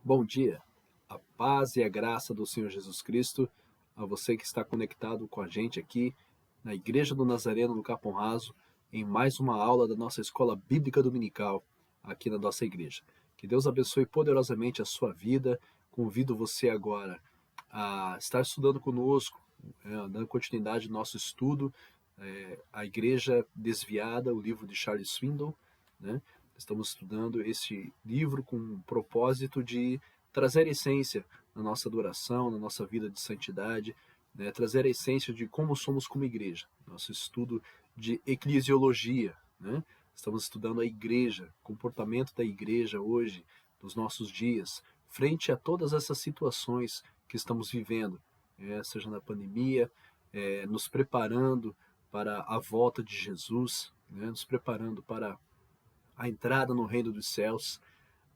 Bom dia, a paz e a graça do Senhor Jesus Cristo, a você que está conectado com a gente aqui na Igreja do Nazareno do Capão Raso, em mais uma aula da nossa Escola Bíblica Dominical aqui na nossa igreja. Que Deus abençoe poderosamente a sua vida. Convido você agora a estar estudando conosco, dando continuidade ao nosso estudo, A Igreja Desviada, o livro de Charles Swindoll, né? Estamos estudando esse livro com o propósito de trazer a essência na nossa adoração, na nossa vida de santidade, né? Trazer a essência de como somos como igreja. Nosso estudo de eclesiologia, né? Estamos estudando a igreja, comportamento da igreja hoje, nos nossos dias, frente a todas essas situações que estamos vivendo, seja na pandemia, nos preparando para a volta de Jesus, né? Nos preparando para a entrada no reino dos céus,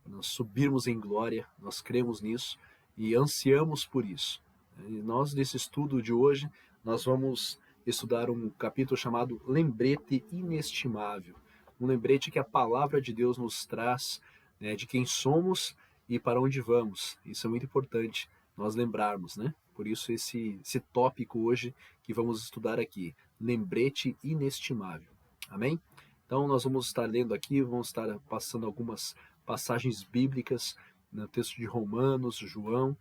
nós subirmos em glória, nós cremos nisso e ansiamos por isso. E nós, nesse estudo de hoje, nós vamos estudar um capítulo chamado Lembrete Inestimável. Um lembrete que a palavra de Deus nos traz, né, de quem somos e para onde vamos. Isso é muito importante nós lembrarmos, né? Por isso esse tópico hoje que vamos estudar aqui, Lembrete Inestimável. Amém? Então nós vamos estar lendo aqui, vamos estar passando algumas passagens bíblicas no texto de Romanos, João.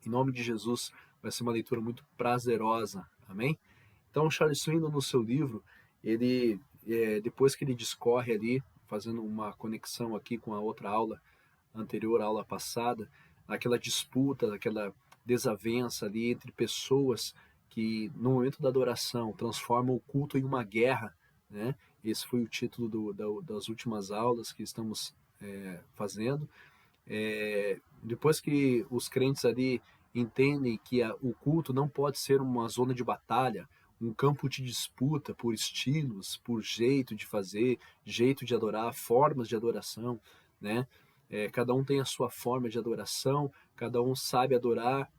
Em nome de Jesus, vai ser uma leitura muito prazerosa, amém? Então Charles Swindoll, no seu livro, ele depois que ele discorre ali, fazendo uma conexão aqui com a outra aula anterior, a aula passada, aquela disputa, aquela desavença ali entre pessoas que no momento da adoração transformam o culto em uma guerra, né? Esse foi o título das últimas aulas que estamos fazendo. Depois que os crentes ali entendem que o culto não pode ser uma zona de batalha, um campo de disputa por estilos, por jeito de fazer, jeito de adorar, formas de adoração, né? Cada um tem a sua forma de adoração, cada um sabe adorar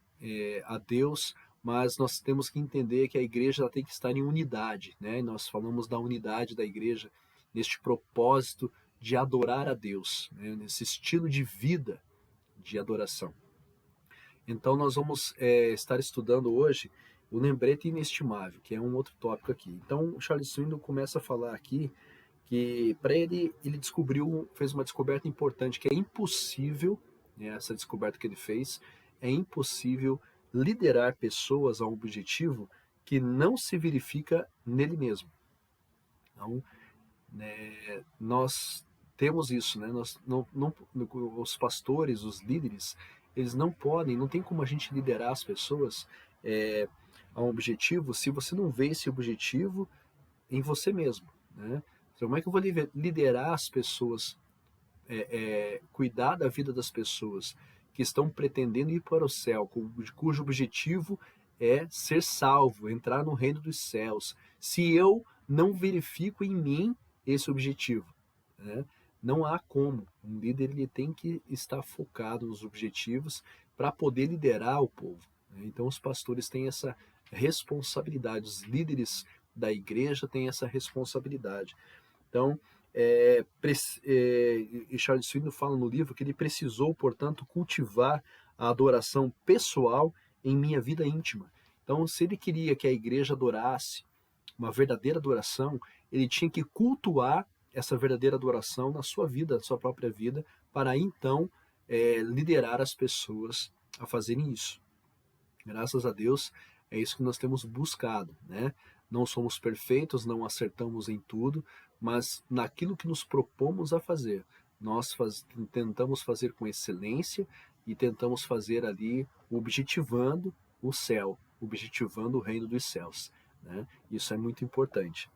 a Deus, mas nós temos que entender que a igreja ela tem que estar em unidade, né? Nós falamos da unidade da igreja neste propósito de adorar a Deus, né? Nesse estilo de vida de adoração. Então nós vamos estar estudando hoje o lembrete inestimável, que é um outro tópico aqui. Então o Charles Swindoll começa a falar aqui que para ele fez uma descoberta importante, que é impossível, né, essa descoberta que ele fez, é impossível liderar pessoas a um objetivo que não se verifica nele mesmo. Então, nós temos isso, né? Nós não, os pastores, os líderes, eles não tem como a gente liderar as pessoas a um objetivo se você não vê esse objetivo em você mesmo, né? Então, como é que eu vou liderar as pessoas, cuidar da vida das pessoas que estão pretendendo ir para o céu, cujo objetivo é ser salvo, entrar no reino dos céus, se eu não verifico em mim esse objetivo, né? Não há como. Um líder ele tem que estar focado nos objetivos para poder liderar o povo, né? Então os pastores têm essa responsabilidade, os líderes da igreja têm essa responsabilidade. Então, Charles Swindoll fala no livro que ele precisou, portanto, cultivar a adoração pessoal em minha vida íntima. Então, se ele queria que a igreja adorasse uma verdadeira adoração, ele tinha que cultuar essa verdadeira adoração na sua vida, na sua própria vida, para então liderar as pessoas a fazerem isso. Graças a Deus, é isso que nós temos buscado, né? Não somos perfeitos, não acertamos em tudo, mas naquilo que nos propomos a fazer, nós tentamos fazer com excelência e tentamos fazer ali objetivando o céu, objetivando o reino dos céus, né? Isso é muito importante.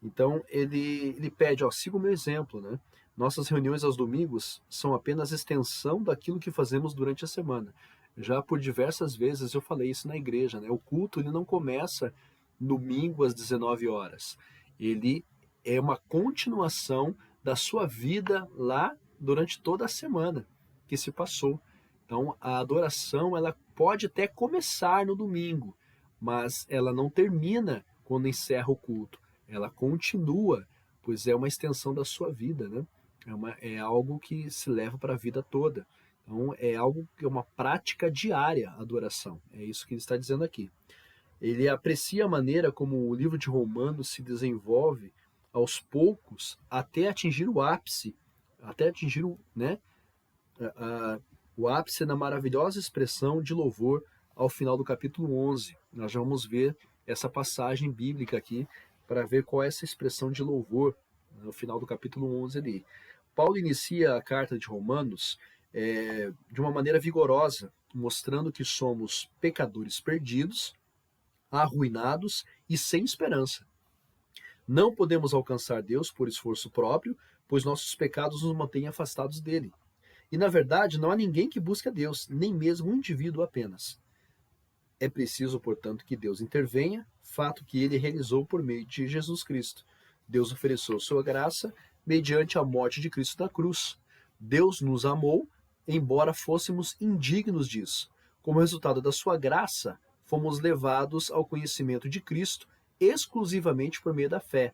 Então ele pede, siga o meu exemplo, né? Nossas reuniões aos domingos são apenas extensão daquilo que fazemos durante a semana. Já por diversas vezes eu falei isso na igreja, né? O culto ele não começa domingo às 19 horas. Ele é uma continuação da sua vida lá durante toda a semana que se passou. Então a adoração ela pode até começar no domingo, mas ela não termina quando encerra o culto. Ela continua, pois é uma extensão da sua vida, né? É algo que se leva para a vida toda. Então, é algo que é uma prática diária, a adoração. É isso que ele está dizendo aqui. Ele aprecia a maneira como o livro de Romanos se desenvolve aos poucos até atingir o ápice, até atingir o ápice na maravilhosa expressão de louvor ao final do capítulo 11. Nós vamos ver essa passagem bíblica aqui para ver qual é essa expressão de louvor no final do capítulo 11 ali. Paulo inicia a carta de Romanos de uma maneira vigorosa, mostrando que somos pecadores perdidos, arruinados e sem esperança. Não podemos alcançar Deus por esforço próprio, pois nossos pecados nos mantêm afastados dele. E na verdade, não há ninguém que busque a Deus, nem mesmo um indivíduo apenas. É preciso, portanto, que Deus intervenha, fato que ele realizou por meio de Jesus Cristo. Deus ofereceu sua graça mediante a morte de Cristo na cruz. Deus nos amou, embora fôssemos indignos disso. Como resultado da sua graça, fomos levados ao conhecimento de Cristo exclusivamente por meio da fé.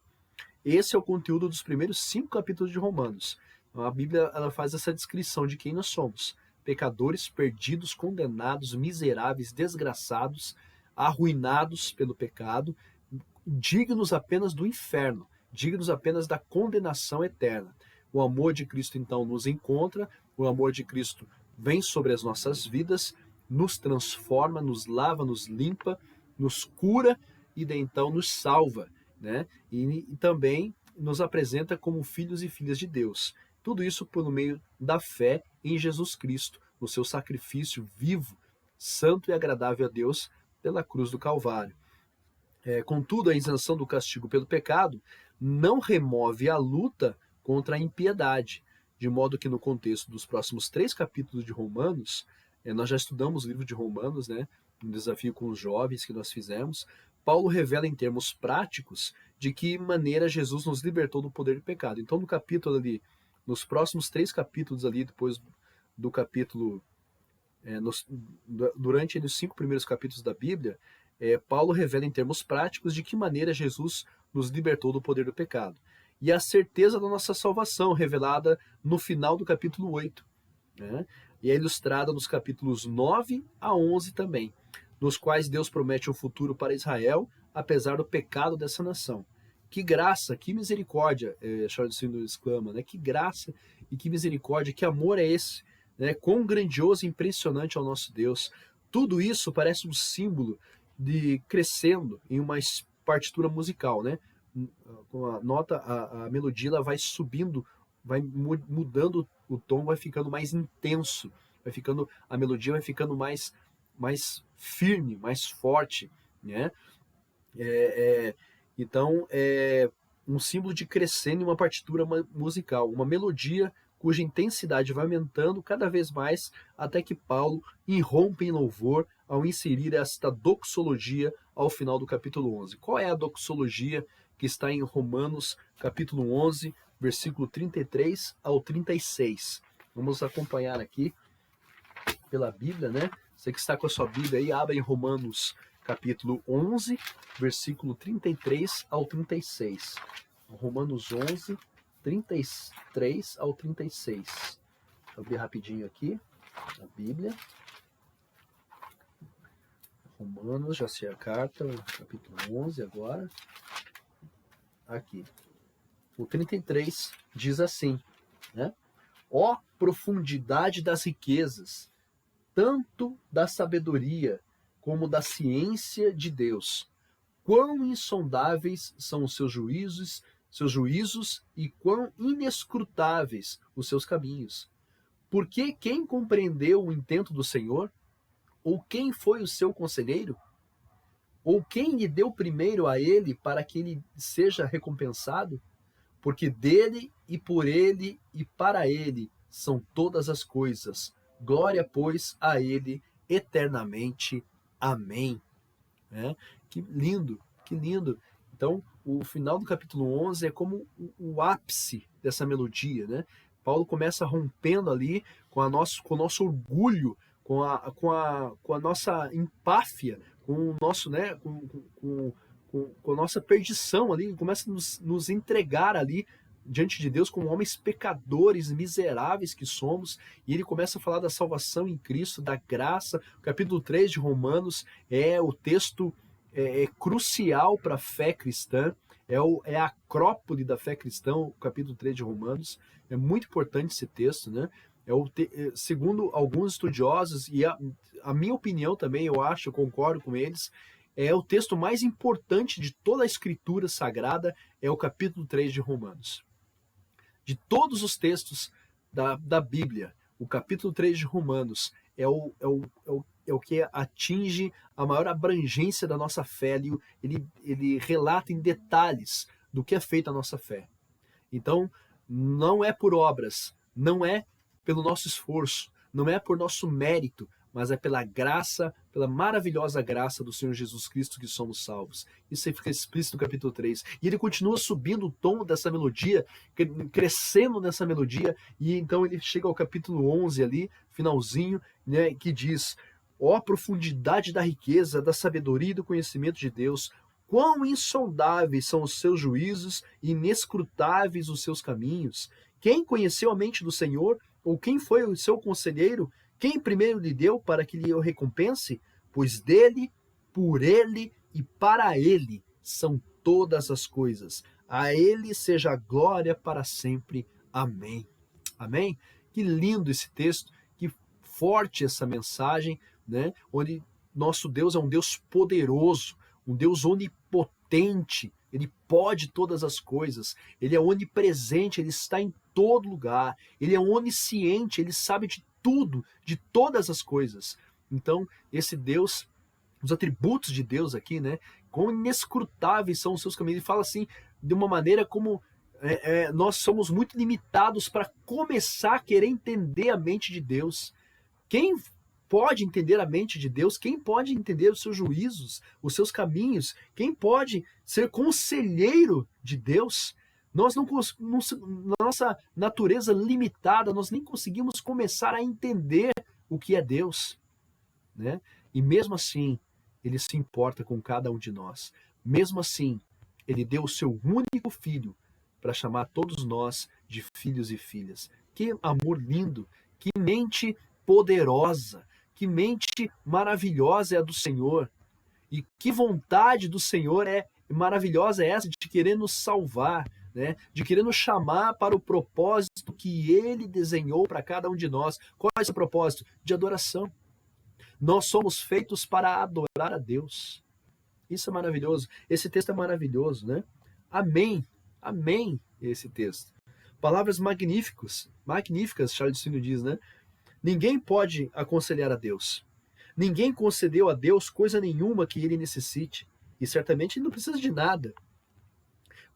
Esse é o conteúdo dos primeiros 5 capítulos de Romanos. A Bíblia ela faz essa descrição de quem nós somos. Pecadores, perdidos, condenados, miseráveis, desgraçados, arruinados pelo pecado, dignos apenas do inferno, dignos apenas da condenação eterna. O amor de Cristo então nos encontra, o amor de Cristo vem sobre as nossas vidas, nos transforma, nos lava, nos limpa, nos cura e daí então nos salva, né? E também nos apresenta como filhos e filhas de Deus. Tudo isso por meio da fé em Jesus Cristo, no seu sacrifício vivo, santo e agradável a Deus pela cruz do Calvário. Contudo, a isenção do castigo pelo pecado não remove a luta contra a impiedade, de modo que no contexto dos próximos 3 capítulos de Romanos, nós já estudamos o livro de Romanos, né, um desafio com os jovens que nós fizemos, Paulo revela em termos práticos de que maneira Jesus nos libertou do poder do pecado. Então, no capítulo ali, nos próximos 3 capítulos ali, depois do capítulo, durante os 5 primeiros capítulos da Bíblia, Paulo revela em termos práticos de que maneira Jesus nos libertou do poder do pecado. E a certeza da nossa salvação, revelada no final do capítulo 8. Né? E é ilustrada nos capítulos 9 a 11 também, nos quais Deus promete um futuro para Israel, apesar do pecado dessa nação. Que graça, que misericórdia, Charles Swindoll exclama, né? Que graça e que misericórdia, que amor é esse? Né? Quão grandioso e impressionante é o nosso Deus. Tudo isso parece um símbolo de crescendo em uma partitura musical, né? Com a nota, a melodia ela vai subindo, vai mudando o tom, vai ficando mais intenso, a melodia vai ficando mais firme, mais forte, né? Então é um símbolo de crescendo em uma partitura musical, uma melodia cuja intensidade vai aumentando cada vez mais até que Paulo irrompe em louvor ao inserir esta doxologia ao final do capítulo 11. Qual é a doxologia que está em Romanos, capítulo 11, versículo 33 ao 36? Vamos acompanhar aqui pela Bíblia, né? Você que está com a sua Bíblia aí, abre em Romanos, capítulo 11, versículo 33 ao 36. Romanos 11, 33 ao 36. Vou abrir rapidinho aqui a Bíblia. Romanos, já sei a carta, capítulo 11 agora. Aqui. O 33 diz assim, né? Ó profundidade das riquezas, tanto da sabedoria como da ciência de Deus. Quão insondáveis são os seus juízos e quão inescrutáveis os seus caminhos. Porque quem compreendeu o intento do Senhor? Ou quem foi o seu conselheiro? Ou quem lhe deu primeiro a ele para que ele seja recompensado? Porque dele e por ele e para ele são todas as coisas. Glória, pois, a ele eternamente. Amém. Que lindo, que lindo. Então, o final do capítulo 11 é como o ápice dessa melodia, né? Paulo começa rompendo ali com o nosso orgulho, com a nossa empáfia, com o nosso, né, com a nossa perdição ali, começa a nos entregar ali diante de Deus como homens pecadores, miseráveis que somos, e ele começa a falar da salvação em Cristo, da graça. O capítulo 3 de Romanos é o texto crucial para a fé cristã, é a acrópole da fé cristã, o capítulo 3 de Romanos. É muito importante esse texto, né? Segundo alguns estudiosos, e a minha opinião também, eu concordo com eles, é o texto mais importante de toda a escritura sagrada, é o capítulo 3 de Romanos. De todos os textos da Bíblia, o capítulo 3 de Romanos é o que atinge a maior abrangência da nossa fé. Ele relata em detalhes do que é feita a nossa fé. Então, não é por obras, não é pelo nosso esforço, não é por nosso mérito, mas é pela graça, pela maravilhosa graça do Senhor Jesus Cristo que somos salvos. Isso aí fica explícito no capítulo 3. E ele continua subindo o tom dessa melodia, crescendo nessa melodia, e então ele chega ao capítulo 11 ali, finalzinho, né, que diz: ó profundidade da riqueza, da sabedoria e do conhecimento de Deus, quão insondáveis são os seus juízos e inescrutáveis os seus caminhos. Quem conheceu a mente do Senhor? Ou quem foi o seu conselheiro? Quem primeiro lhe deu para que lhe o recompense? Pois dele, por ele e para ele são todas as coisas. A ele seja a glória para sempre. Amém. Amém? Que lindo esse texto, que forte essa mensagem, né? Onde nosso Deus é um Deus poderoso, um Deus onipotente. Ele pode todas as coisas, ele é onipresente, ele está em todo lugar, ele é onisciente, ele sabe de tudo, de todas as coisas. Então, esse Deus, os atributos de Deus aqui, né, quão inescrutáveis são os seus caminhos. Ele fala assim, de uma maneira como nós somos muito limitados para começar a querer entender a mente de Deus. Quem pode entender a mente de Deus? Quem pode entender os seus juízos, os seus caminhos? Quem pode ser conselheiro de Deus? Nós não, na nossa natureza limitada, nós nem conseguimos começar a entender o que é Deus, né? E mesmo assim, ele se importa com cada um de nós. Mesmo assim, ele deu o seu único filho para chamar todos nós de filhos e filhas. Que amor lindo, que mente poderosa, que mente maravilhosa é a do Senhor. E que vontade do Senhor maravilhosa é essa de querer nos salvar, né? De querer nos chamar para o propósito que Ele desenhou para cada um de nós. Qual é esse propósito? De adoração. Nós somos feitos para adorar a Deus. Isso é maravilhoso. Esse texto é maravilhoso, né? Amém. Amém, esse texto. Palavras magníficas, Charles Swindoll diz, né? Ninguém pode aconselhar a Deus. Ninguém concedeu a Deus coisa nenhuma que ele necessite. E certamente ele não precisa de nada.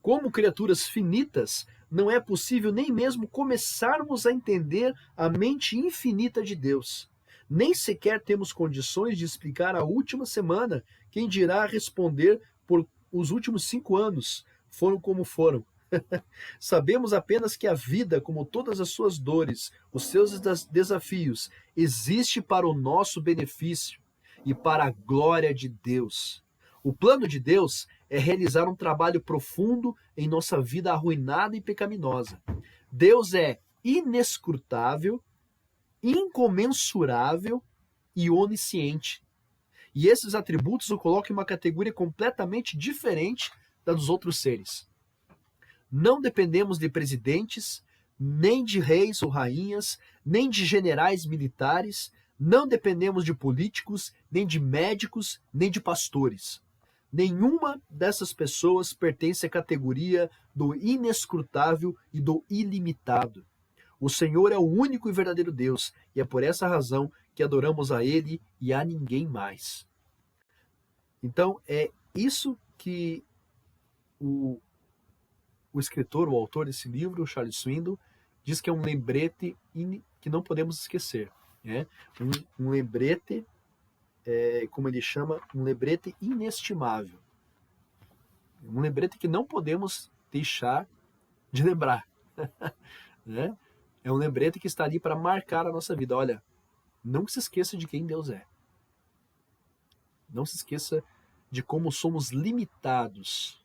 Como criaturas finitas, não é possível nem mesmo começarmos a entender a mente infinita de Deus. Nem sequer temos condições de explicar a última semana, quem dirá responder por os últimos 5 anos foram como foram. Sabemos apenas que a vida, como todas as suas dores, os seus desafios, existe para o nosso benefício e para a glória de Deus. O plano de Deus é realizar um trabalho profundo em nossa vida arruinada e pecaminosa. Deus é inescrutável, incomensurável e onisciente. E esses atributos o colocam em uma categoria completamente diferente da dos outros seres. Não dependemos de presidentes, nem de reis ou rainhas, nem de generais militares, não dependemos de políticos, nem de médicos, nem de pastores. Nenhuma dessas pessoas pertence à categoria do inescrutável e do ilimitado. O Senhor é o único e verdadeiro Deus, e é por essa razão que adoramos a Ele e a ninguém mais. Então, é isso que o escritor, o autor desse livro, o Charles Swindoll, diz que é um lembrete que não podemos esquecer. Né? Um lembrete, como ele chama, um lembrete inestimável. Um lembrete que não podemos deixar de lembrar. Né? É um lembrete que está ali para marcar a nossa vida. Olha, não se esqueça de quem Deus é. Não se esqueça de como somos limitados,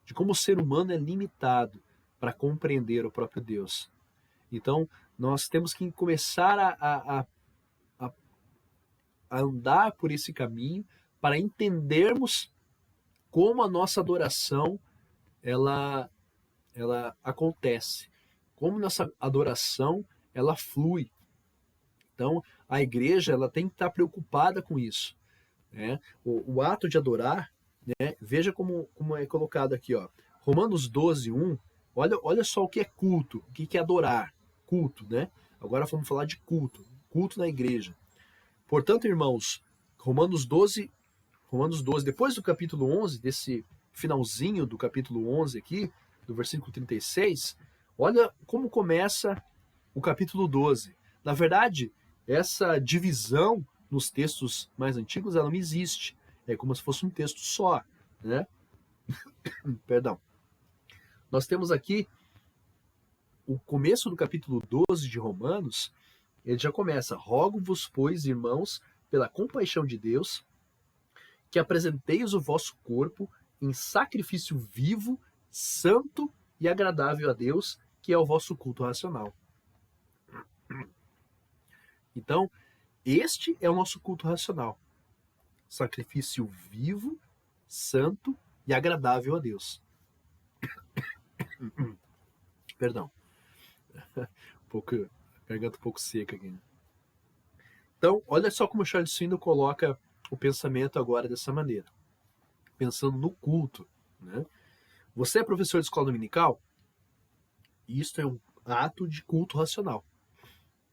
de como o ser humano é limitado, para compreender o próprio Deus. Então, nós temos que começar a andar por esse caminho para entendermos como a nossa adoração ela acontece, como nossa adoração ela flui. Então, a igreja ela tem que estar preocupada com isso, né? O ato de adorar, né? Veja como é colocado aqui, ó. Romanos 12:1. Olha só o que é culto, o que é adorar. Culto, né? Agora vamos falar de culto, culto na igreja. Portanto, irmãos, Romanos 12, depois do capítulo 11, desse finalzinho do capítulo 11 aqui, do versículo 36, olha como começa o capítulo 12. Na verdade, essa divisão nos textos mais antigos, ela não existe. É como se fosse um texto só, né? Perdão. Nós temos aqui o começo do capítulo 12 de Romanos, ele já começa: rogo-vos, pois, irmãos, pela compaixão de Deus, que apresenteis o vosso corpo em sacrifício vivo, santo e agradável a Deus, que é o vosso culto racional. Então, este é o nosso culto racional. Sacrifício vivo, santo e agradável a Deus. Perdão. Garganta um pouco seca aqui. Então, olha só como Charles Swindoll coloca o pensamento agora dessa maneira. Pensando no culto, né? Você é professor de escola dominical? Isto é um ato de culto racional.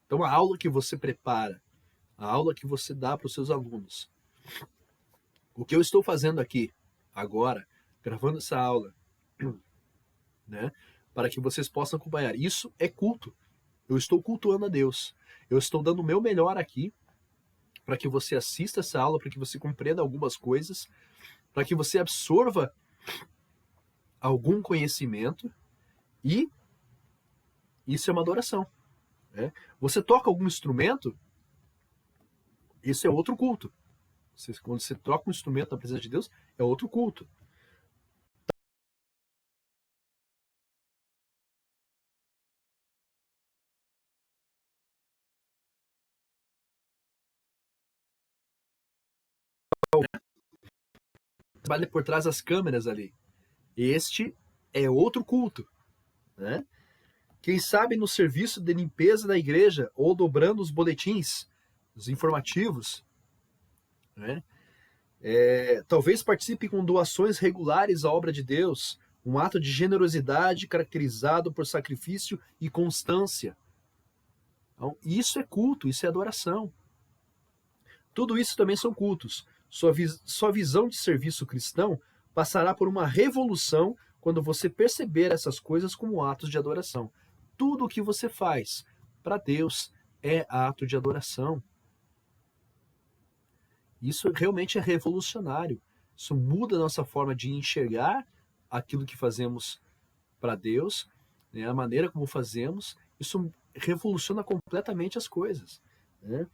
Então, a aula que você prepara, a aula que você dá para os seus alunos, o que eu estou fazendo aqui, agora, gravando essa aula, né, para que vocês possam acompanhar, isso é culto. Eu estou cultuando a Deus. Eu estou dando o meu melhor aqui para que você assista essa aula, para que você compreenda algumas coisas, para que você absorva algum conhecimento, e isso é uma adoração. Né? Você toca algum instrumento, isso é outro culto. Quando você toca um instrumento na presença de Deus, é outro culto. Trabalha por trás das câmeras ali. Este é outro culto. Né? Quem sabe no serviço de limpeza da igreja ou dobrando os boletins, os informativos, né? Talvez participe com doações regulares à obra de Deus, um ato de generosidade caracterizado por sacrifício e constância. Então, isso é culto, isso é adoração. Tudo isso também são cultos. Sua visão de serviço cristão passará por uma revolução quando você perceber essas coisas como atos de adoração. Tudo o que você faz para Deus é ato de adoração. Isso realmente é revolucionário. Isso muda a nossa forma de enxergar aquilo que fazemos para Deus, né, a maneira como fazemos. Isso revoluciona completamente as coisas. Né?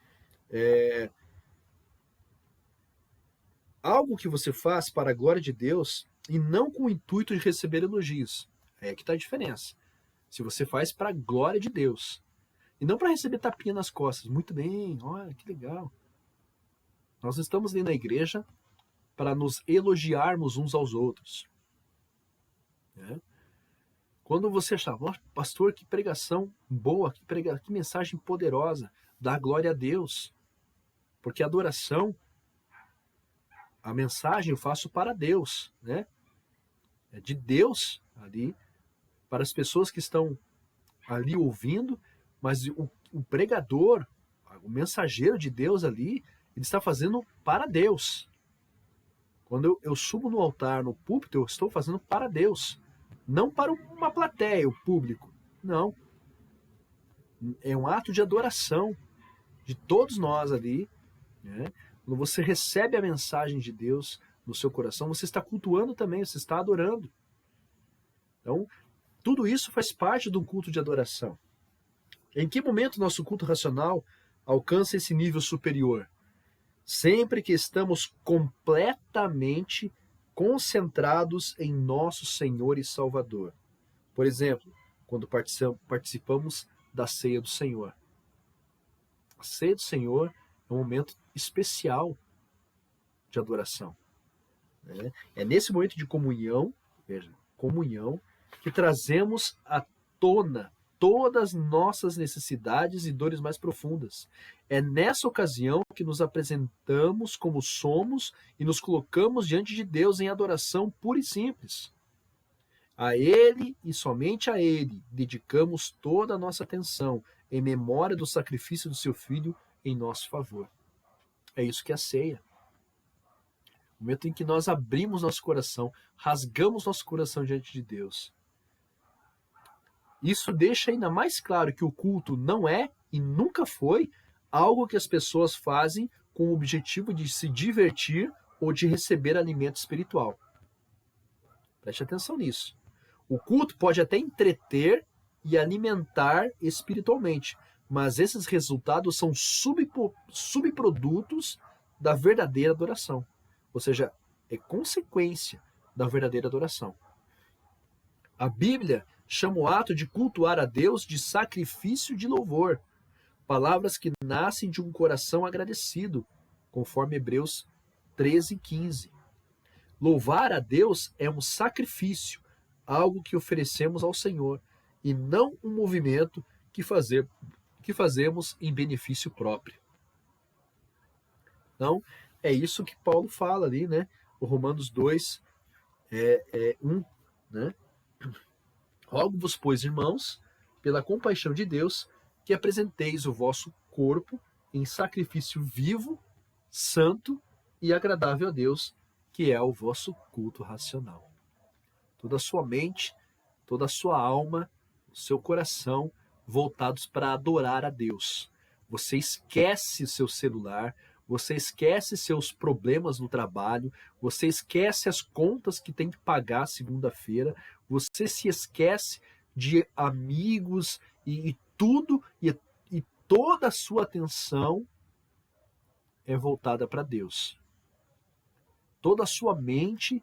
Algo que você faz para a glória de Deus e não com o intuito de receber elogios. É que está a diferença. Se você faz para a glória de Deus e não para receber tapinha nas costas. Muito bem, olha que legal. Nós estamos ali na igreja para nos elogiarmos uns aos outros. Né? Quando você achar, pastor, que pregação boa, que mensagem poderosa, dá glória a Deus. Porque a adoração, a mensagem eu faço para Deus, né? É de Deus ali, para as pessoas que estão ali ouvindo, mas o pregador, o mensageiro de Deus ali, ele está fazendo para Deus. Quando eu subo no altar, no púlpito, eu estou fazendo para Deus. Não para uma plateia, o público. Não. É um ato de adoração de todos nós ali. Né? Quando você recebe a mensagem de Deus no seu coração, você está cultuando também, você está adorando. Então, tudo isso faz parte de um culto de adoração. Em que momento nosso culto racional alcança esse nível superior? Sempre que estamos completamente concentrados em nosso Senhor e Salvador. Por exemplo, quando participamos da ceia do Senhor. A ceia do Senhor é um momento especial de adoração, né? É nesse momento de comunhão, veja, comunhão, que trazemos à tona todas nossas necessidades e dores mais profundas. É nessa ocasião que nos apresentamos como somos e nos colocamos diante de Deus em adoração pura e simples. A Ele e somente a Ele dedicamos toda a nossa atenção em memória do sacrifício do seu Filho em nosso favor. É isso que é a ceia. O momento em que nós abrimos nosso coração, rasgamos nosso coração diante de Deus. Isso deixa ainda mais claro que o culto não é e nunca foi algo que as pessoas fazem com o objetivo de se divertir ou de receber alimento espiritual. Preste atenção nisso. O culto pode até entreter e alimentar espiritualmente, mas esses resultados são subprodutos da verdadeira adoração. Ou seja, é consequência da verdadeira adoração. A Bíblia chama o ato de cultuar a Deus de sacrifício de louvor, palavras que nascem de um coração agradecido, conforme Hebreus 13:15. Louvar a Deus é um sacrifício, algo que oferecemos ao Senhor, e não um movimento que fazemos em benefício próprio. Então, é isso que Paulo fala ali, né? O Romanos 2, 1, né? Rogo-vos, pois, irmãos, pela compaixão de Deus, que apresenteis o vosso corpo em sacrifício vivo, santo e agradável a Deus, que é o vosso culto racional. Toda a sua mente, toda a sua alma, o seu coração voltados para adorar a Deus. Você esquece seu celular, você esquece seus problemas no trabalho, você esquece as contas que tem que pagar segunda-feira, você se esquece de amigos e tudo, e toda a sua atenção é voltada para Deus. Toda a sua mente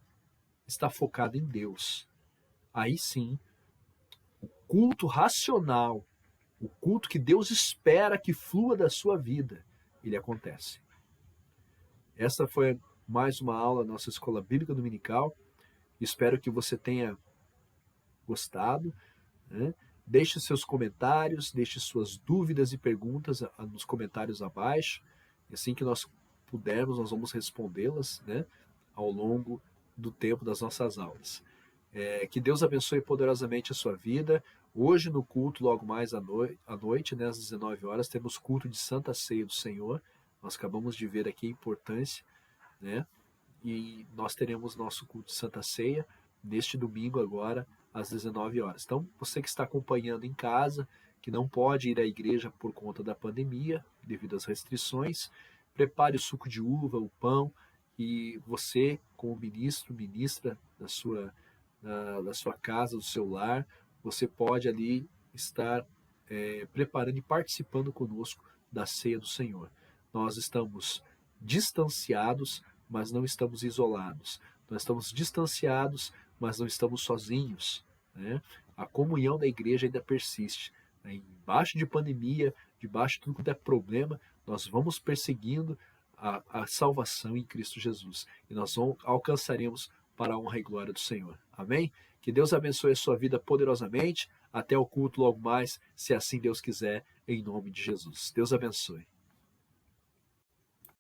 está focada em Deus. Aí sim, o culto racional, o culto que Deus espera que flua da sua vida, ele acontece. Essa foi mais uma aula da nossa Escola Bíblica Dominical. Espero que você tenha gostado, né? Deixe seus comentários, deixe suas dúvidas e perguntas nos comentários abaixo. E assim que nós pudermos, nós vamos respondê-las, né, ao longo do tempo das nossas aulas. Que Deus abençoe poderosamente a sua vida. Hoje no culto, logo mais à noite, né, às 19 horas, temos culto de Santa Ceia do Senhor. Nós acabamos de ver aqui a importância, né? E nós teremos nosso culto de Santa Ceia neste domingo agora, às 19 horas. Então, você que está acompanhando em casa, que não pode ir à igreja por conta da pandemia, devido às restrições, prepare o suco de uva, o pão, e você, como ministra da sua casa, do seu lar, você pode ali estar preparando e participando conosco da ceia do Senhor. Nós estamos distanciados, mas não estamos isolados. Nós estamos distanciados, mas não estamos sozinhos, né? A comunhão da igreja ainda persiste. Embaixo de pandemia, debaixo de tudo quanto é problema, nós vamos perseguindo a salvação em Cristo Jesus. E nós alcançaremos para a honra e glória do Senhor. Amém? Que Deus abençoe a sua vida poderosamente. Até o culto logo mais, se assim Deus quiser, em nome de Jesus. Deus abençoe.